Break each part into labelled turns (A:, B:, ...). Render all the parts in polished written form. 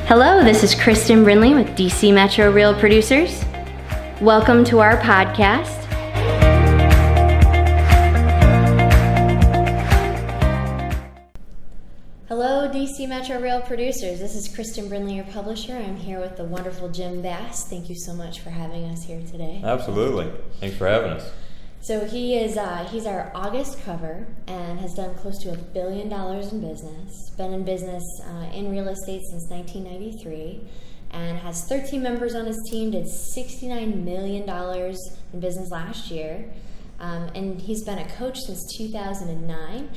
A: Hello, this is Kristen Brinley with DC Metro Real Producers. Welcome to our podcast. Hello, DC Metro Real Producers. This is Kristen Brinley, your publisher. I'm here with the wonderful Jim Bass. Thank you so much for having us here today.
B: Absolutely. Thanks for having us.
A: So he's our August cover and has done close to $1 billion in business. Been in business in real estate since 1993 and has 13 members on his team. Did $69 million in business last year. And he's been a coach since 2009.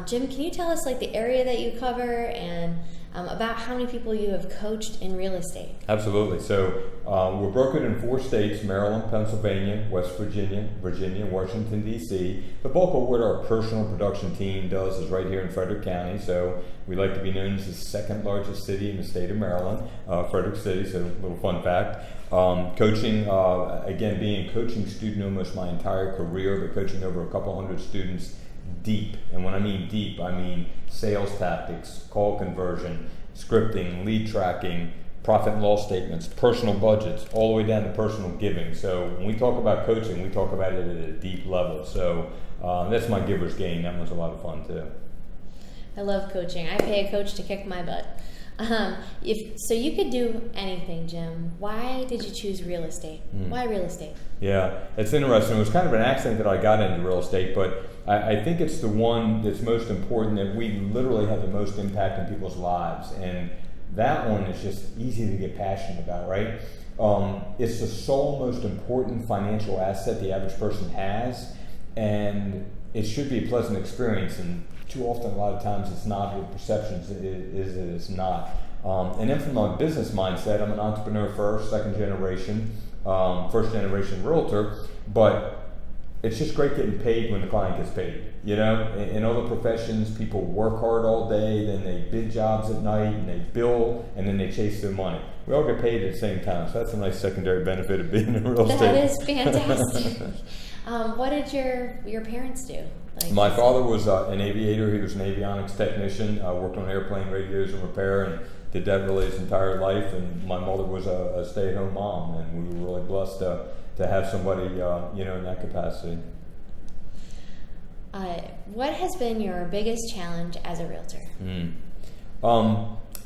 A: Jim, can you tell us the area that you cover and about how many people you have coached in real estate?
B: Absolutely. So we're brokered in 4 states: Maryland, Pennsylvania, West Virginia, Washington, D.C. The bulk of what our personal production team does is right here in Frederick County. So we like to be known as the second largest city in the state of Maryland, Frederick City. So a little fun fact. Coaching, again, being a coaching student almost my entire career, but coaching over a couple hundred students deep. And when I mean deep, I mean sales tactics, call conversion, scripting, lead tracking, profit and loss statements, personal budgets, all the way down to personal giving. So when we talk about coaching, we talk about it at a deep level. So that's my giver's gain. That was a lot of fun too.
A: I love coaching. I pay a coach to kick my butt. So you could do anything, Jim. Why did you choose real estate? Why real estate?
B: Yeah, it's interesting. It was kind of an accident that I got into real estate, but I think it's the one that's most important, that we literally have the most impact in people's lives. And that one is just easy to get passionate about, right? It's the sole most important financial asset the average person has, and it should be a pleasant experience. And too often, a lot of times, it's not. The perception is that it's not. And then from my business mindset, I'm an entrepreneur first, second generation realtor, but it's just great getting paid when the client gets paid. You know, in other professions, people work hard all day, then they bid jobs at night, and they bill, and then they chase their money. We all get paid at the same time, so that's a nice secondary benefit of being in real estate.
A: That is fantastic. What did your parents do?
B: My father was an aviator. He was an avionics technician, worked on airplane radios and repair, and did that really his entire life. And my mother was a stay-at-home mom, and we were really blessed to have somebody in that capacity.
A: What has been your biggest challenge as a realtor?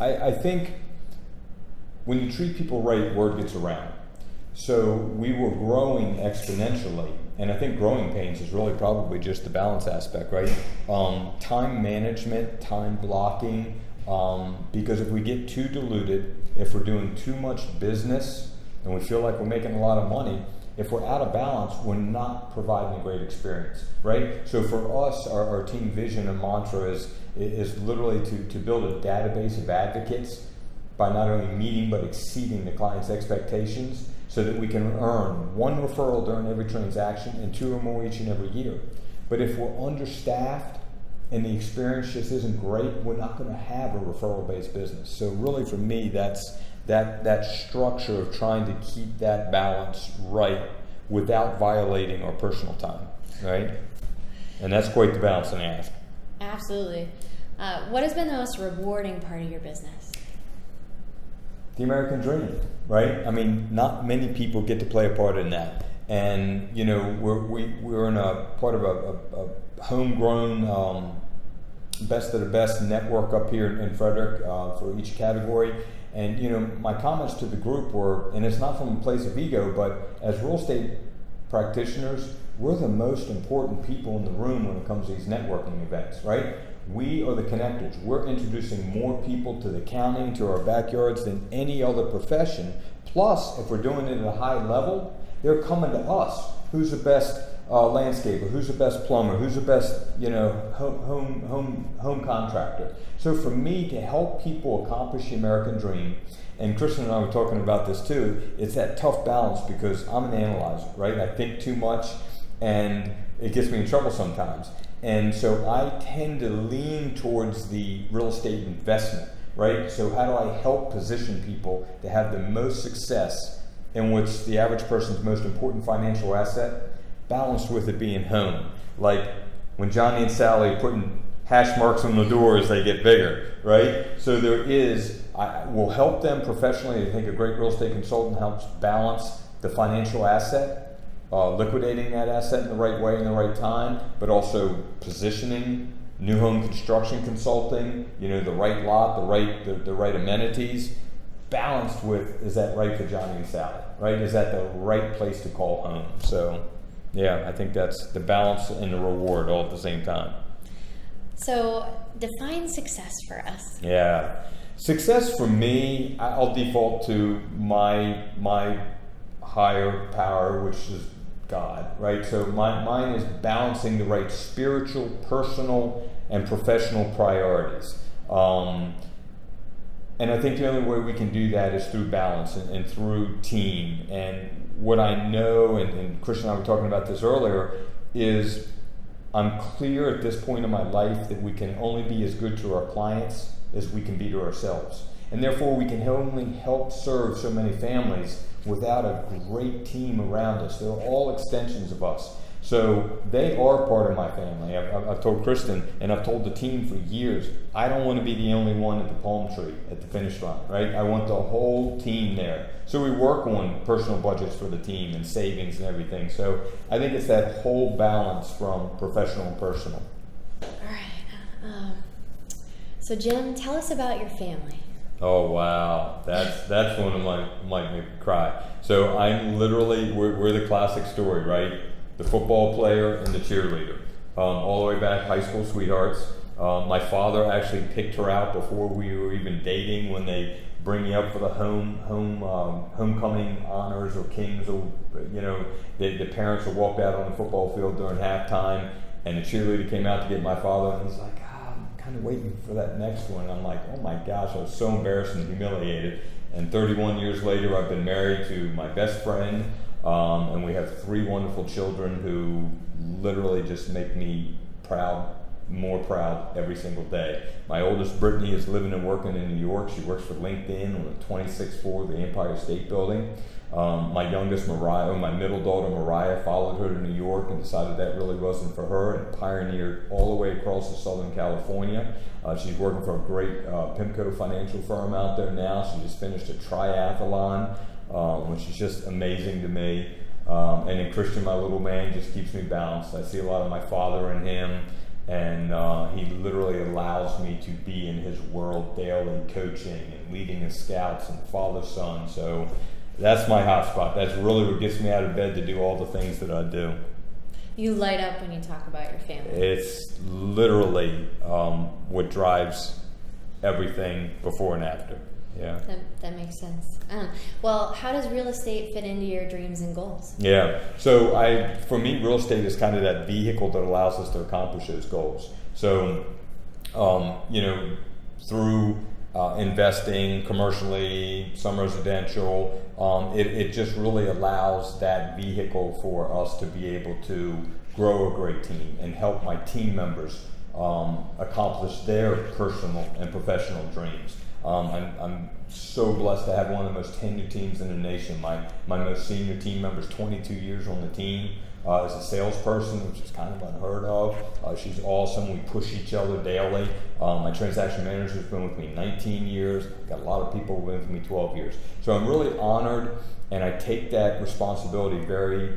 B: I think when you treat people right, word gets around. So we were growing exponentially, and I think growing pains is really probably just the balance aspect, right? Time management, time blocking, because if we get too diluted, if we're doing too much business and we feel like we're making a lot of money, if we're out of balance, we're not providing a great experience, right? So for us, our team vision and mantra is literally to build a database of advocates by not only meeting but exceeding the client's expectations, so that we can earn 1 referral during every transaction and 2 or more each and every year. But if we're understaffed and the experience just isn't great, we're not going to have a referral-based business. So really for me, that's that structure of trying to keep that balance right without violating our personal time, right? And that's quite the balancing act.
A: Absolutely. What has been the most rewarding part of your business?
B: The American dream, right? I mean, not many people get to play a part in that. And, we're in a part of a homegrown best of the best network up here in Frederick for each category. And, my comments to the group were, and it's not from a place of ego, but as real estate practitioners, we're the most important people in the room when it comes to these networking events, right? We are the connectors. We're introducing more people to the county, to our backyards than any other profession. Plus, if we're doing it at a high level, they're coming to us. Who's the best landscaper? Who's the best plumber? Who's the best, home contractor? So for me to help people accomplish the American dream, and Kristen and I were talking about this too, it's that tough balance because I'm an analyzer, right? I think too much, and it gets me in trouble sometimes. And so I tend to lean towards the real estate investment, right? So how do I help position people to have the most success in what's the average person's most important financial asset, balanced with it being home? Like when Johnny and Sally are putting hash marks on the door as they get bigger, right? So we'll help them professionally. I think a great real estate consultant helps balance the financial asset, liquidating that asset in the right way in the right time, but also positioning, new home construction consulting, the right lot, the right amenities, balanced with, is that right for Johnny and Sally, right? Is that the right place to call home? So yeah, I think that's the balance and the reward all at the same time.
A: So define success for us.
B: Yeah. Success for me, I'll default to my higher power, which is God, right? So mine is balancing the right spiritual, personal, and professional priorities. And I think the only way we can do that is through balance and through team. And what I know, and Christian and I were talking about this earlier, is I'm clear at this point in my life that we can only be as good to our clients as we can be to ourselves. And therefore we can only help serve so many families without a great team around us. They're all extensions of us. So they are part of my family. I've told Kristen and I've told the team for years, I don't want to be the only one at the palm tree at the finish line, right? I want the whole team there. So we work on personal budgets for the team and savings and everything. So I think it's that whole balance from professional and personal.
A: All right. So Jim, tell us about your family.
B: Oh wow, that's one of might make me cry. So I'm literally, we're the classic story, right? The football player and the cheerleader, all the way back, high school sweethearts. My father actually picked her out before we were even dating. When they bring you up for the homecoming honors or kings, or the parents will walk out on the football field during halftime, and the cheerleader came out to get my father, and he's like, I'm kind of waiting for that next one. And I'm like, oh my gosh, I was so embarrassed and humiliated. And 31 years later, I've been married to my best friend. And we have 3 wonderful children who literally just make me more proud every single day. My oldest, Brittany, is living and working in New York. She works for LinkedIn on the 26th floor of the Empire State Building. My youngest, my middle daughter, Mariah, followed her to New York and decided that really wasn't for her and pioneered all the way across to Southern California. She's working for a great PIMCO financial firm out there now. She just finished a triathlon, which is just amazing to me. And then Christian, my little man, just keeps me balanced. I see a lot of my father in him, and he literally allows me to be in his world daily, coaching and leading his scouts and father-son. So that's my hot spot. That's really what gets me out of bed to do all the things that I do.
A: You light up when you talk about your family.
B: It's literally what drives everything before and after. Yeah.
A: That makes sense. Well, how does real estate fit into your dreams and goals?
B: Yeah. So for me, real estate is kind of that vehicle that allows us to accomplish those goals. So, through investing commercially, some residential, it just really allows that vehicle for us to be able to grow a great team and help my team members accomplish their personal and professional dreams. I'm so blessed to have one of the most tenured teams in the nation. My most senior team member is 22 years on the team as a salesperson, which is kind of unheard of. She's awesome. We push each other daily. My transaction manager has been with me 19 years. I've got a lot of people who've been with me 12 years. So I'm really honored, and I take that responsibility very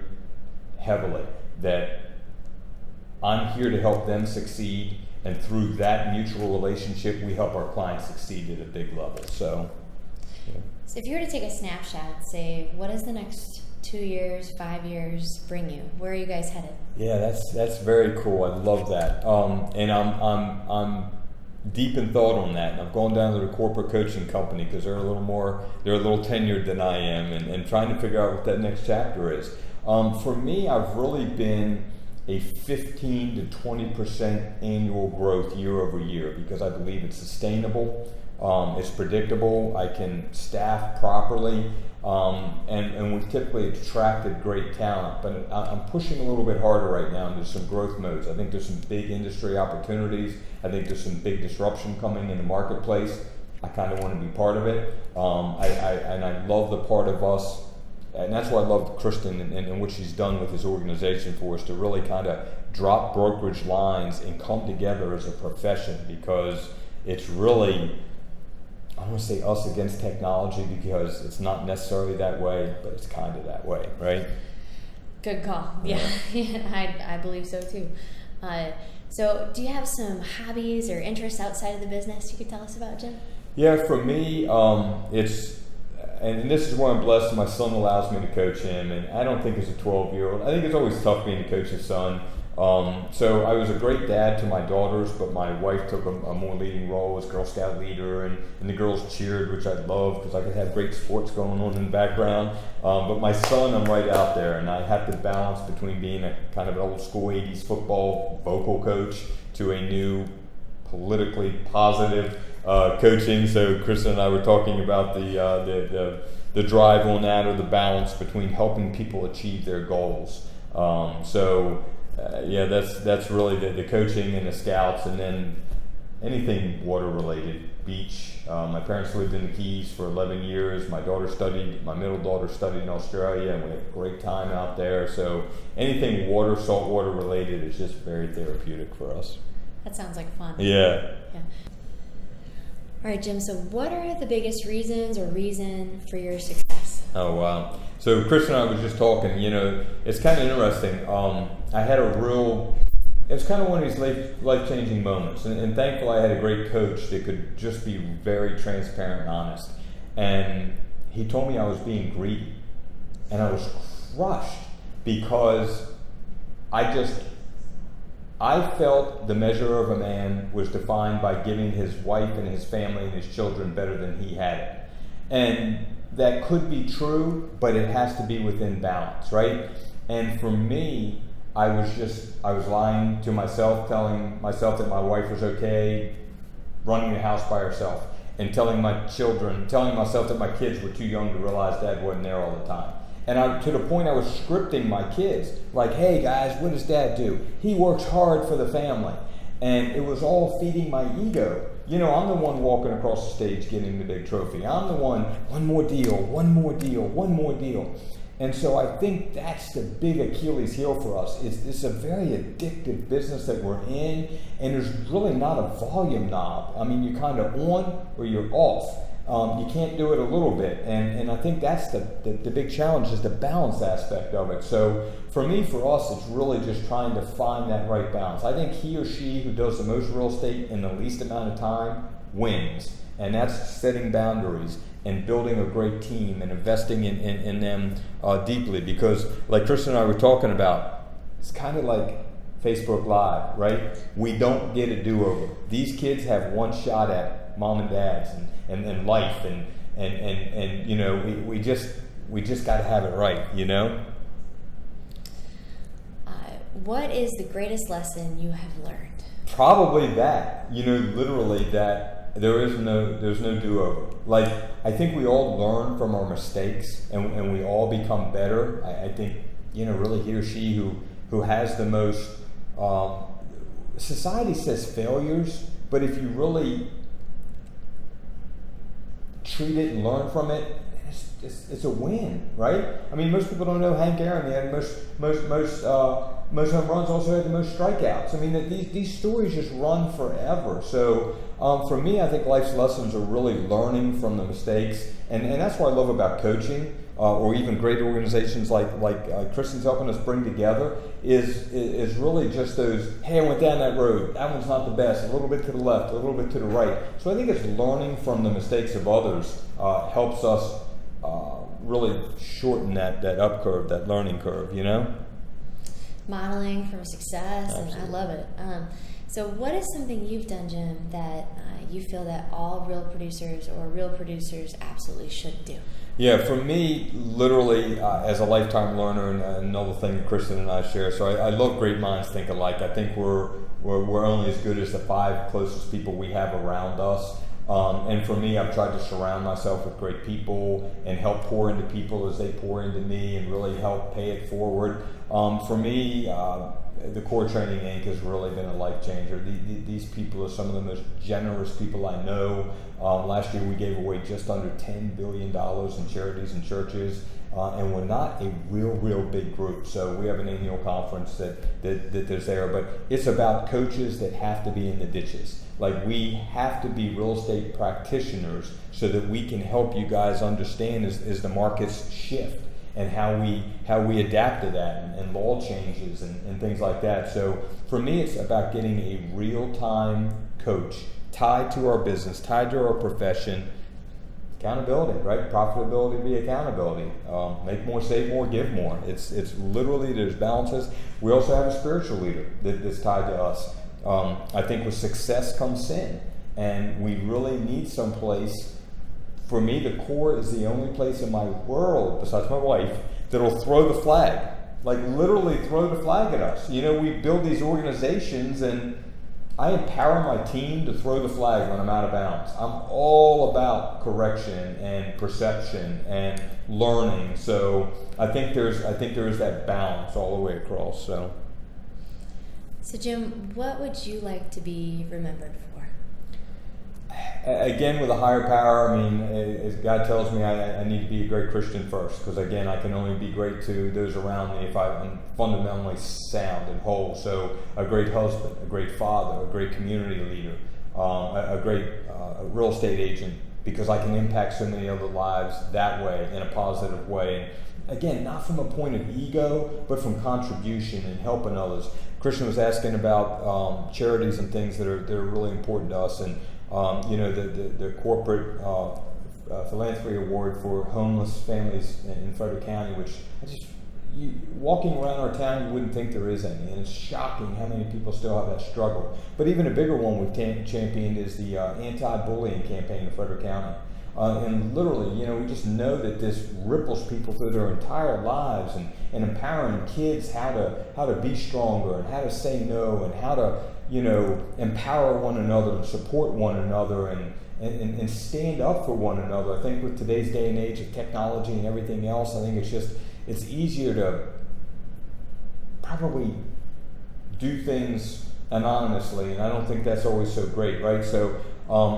B: heavily, that I'm here to help them succeed. And through that mutual relationship, we help our clients succeed at a big level. So
A: if you were to take a snapshot, say, what does the next 2 years, 5 years bring you? Where are you guys headed? Yeah,
B: that's very cool. I love that. And I'm deep in thought on that. And I've gone down to the corporate coaching company because they're a little tenured than I am, and trying to figure out what that next chapter is. For me, I've really been a 15 to 20% annual growth year over year, because I believe it's sustainable, it's predictable, I can staff properly, and we've typically attracted great talent. But I'm pushing a little bit harder right now into some growth modes. I think there's some big industry opportunities. I think there's some big disruption coming in the marketplace. I kind of want to be part of it. I love the part of us and that's why I love Kristen and what she's done with his organization for us to really kind of drop brokerage lines and come together as a profession, because it's really, I don't want to say us against technology, because it's not necessarily that way, but it's kind of that way, right?
A: Good call. Yeah, I believe so too. So do you have some hobbies or interests outside of the business you could tell us about, Jim?
B: Yeah, for me, it's, and this is where I'm blessed, my son allows me to coach him, and I don't think as a 12-year-old, I think it's always tough being a coach's son. So I was a great dad to my daughters, but my wife took a more leading role as Girl Scout leader, and the girls cheered, which I loved because I could have great sports going on in the background. But my son, I'm right out there, and I have to balance between being a kind of an old school 80s football vocal coach to a new politically positive coaching. So Kristen and I were talking about the drive on that, or the balance between helping people achieve their goals. Yeah, that's really the coaching and the scouts, and then anything water related. Beach. My parents lived in the Keys for 11 years. My middle daughter studied in Australia, and we had a great time out there. So anything water, saltwater related is just very therapeutic for us.
A: That sounds like fun.
B: Yeah.
A: All right, Jim, so what are the biggest reason for your success?
B: Oh, wow. So Chris and I was just talking, it's kind of interesting. I had it's kind of one of these life-changing moments. And thankfully I had a great coach that could just be very transparent and honest. And he told me I was being greedy. And I was crushed because I felt the measure of a man was defined by giving his wife and his family and his children better than he had it. And that could be true, but it has to be within balance, right? And for me, I was lying to myself, telling myself that my wife was okay running the house by herself, and telling myself that my kids were too young to realize Dad wasn't there all the time. And to the point I was scripting my kids, like, hey guys, what does Dad do? He works hard for the family. And it was all feeding my ego. I'm the one walking across the stage getting the big trophy. I'm the one, one more deal. And so I think that's the big Achilles heel for us. It's a very addictive business that we're in, and there's really not a volume knob. I mean, you're kind of on or you're off. You can't do it a little bit, and I think that's the big challenge, is the balance aspect of it. So for me, for us, it's really just trying to find that right balance. I think he or she who does the most real estate in the least amount of time wins, and that's setting boundaries and building a great team and investing in them deeply. Because like Kristen and I were talking about, it's kind of like Facebook Live, right? We don't get a do-over. These kids have one shot at mom and dad's and life, and we just got to have it right,
A: What is the greatest lesson you have learned?
B: Probably that, literally that there's no do-over. Like, I think we all learn from our mistakes, and we all become better. I think, really he or she who has the most, society says failures, but if you really treat it and learn from it, it's a win, right? I mean, most people don't know Hank Aaron. He had most home runs, also had the most strikeouts. I mean, these stories just run forever. So for me, I think life's lessons are really learning from the mistakes, and that's what I love about coaching, or even great organizations like Kristen's helping us bring together, is really just those, hey, I went down that road, that one's not the best, a little bit to the left, a little bit to the right. So I think it's learning from the mistakes of others helps us really shorten that up curve, that learning curve,
A: Modeling from success.
B: Absolutely.
A: And I love it. So what is something you've done, Jim, that you feel that all real producers absolutely should do?
B: Yeah, for me, literally, as a lifetime learner, and another thing that Kristen and I share, so I love great minds think alike. I think we're only as good as the 5 closest people we have around us. And for me, I've tried to surround myself with great people and help pour into people as they pour into me, and really help pay it forward. For me, the Core Training Inc. has really been a life changer. These people are some of the most generous people I know. Last year we gave away just under $10 billion in charities and churches. and we're not a real big group. So we have an annual conference that there's there, but it's about coaches that have to be in the ditches. Like, we have to be real estate practitioners so that we can help you guys understand as the markets shift and how we adapt to that, and law changes and things like that. So for me, it's about getting a real-time coach tied to our business, tied to our profession. Accountability, right? Profitability be accountability. Make more, save more, give more. It's literally, there's balances. We also have a spiritual leader that's tied to us. I think with success comes sin, and we really need some place. For me, the core is the only place in my world, besides my wife, that'll throw the flag. Like, literally throw the flag at us. You know, we build these organizations, and I empower my team to throw the flag when I'm out of bounds. I'm all about correction and perception and learning. So I think there is that balance all the way across. So
A: Jim, what would you like to be remembered for?
B: Again, with a higher power, I mean, as God tells me, I need to be a great Christian first, because again, I can only be great to those around me if I'm fundamentally sound and whole. So a great husband, a great father, a great community leader, a great real estate agent, because I can impact so many other lives that way, in a positive way. Again, not from a point of ego, but from contribution and helping others. Christian was asking about charities and things that are really important to us, and the corporate philanthropy award for homeless families in Frederick County, which walking around our town, you wouldn't think there is any, and it's shocking how many people still have that struggle. But even a bigger one we've championed is the anti-bullying campaign in Frederick County. And literally, we just know that this ripples people through their entire lives, and empowering kids how to be stronger, and how to say no, and how to empower one another and support one another, and stand up for one another. I think with today's day and age of technology and everything else, I think it's easier to probably do things anonymously, and I don't think that's always so great, right? So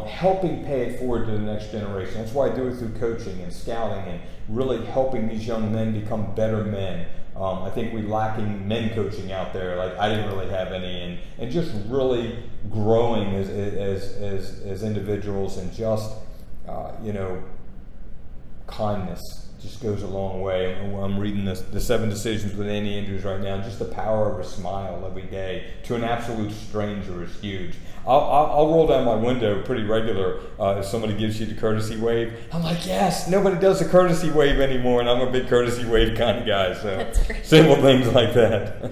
B: helping pay it forward to the next generation. That's why I do it through coaching and scouting, and really helping these young men become better men. I think we're lacking men coaching out there. Like, I didn't really have any, and just really growing as individuals, and just kindness just goes a long way. I'm reading the 7 Decisions with Andy Andrews right now. Just the power of a smile every day to an absolute stranger is huge. I'll roll down my window pretty regular if somebody gives you the courtesy wave. I'm like, yes, nobody does a courtesy wave anymore, and I'm a big courtesy wave kind of guy. So
A: that's great.
B: Simple things like that.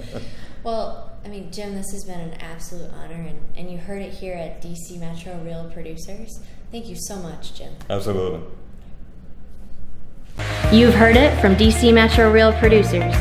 A: Well, I mean, Jim, this has been an absolute honor, and you heard it here at DC Metro Real Producers. Thank you so much, Jim.
B: Absolutely.
A: You've heard it from DC Metro Real Producers.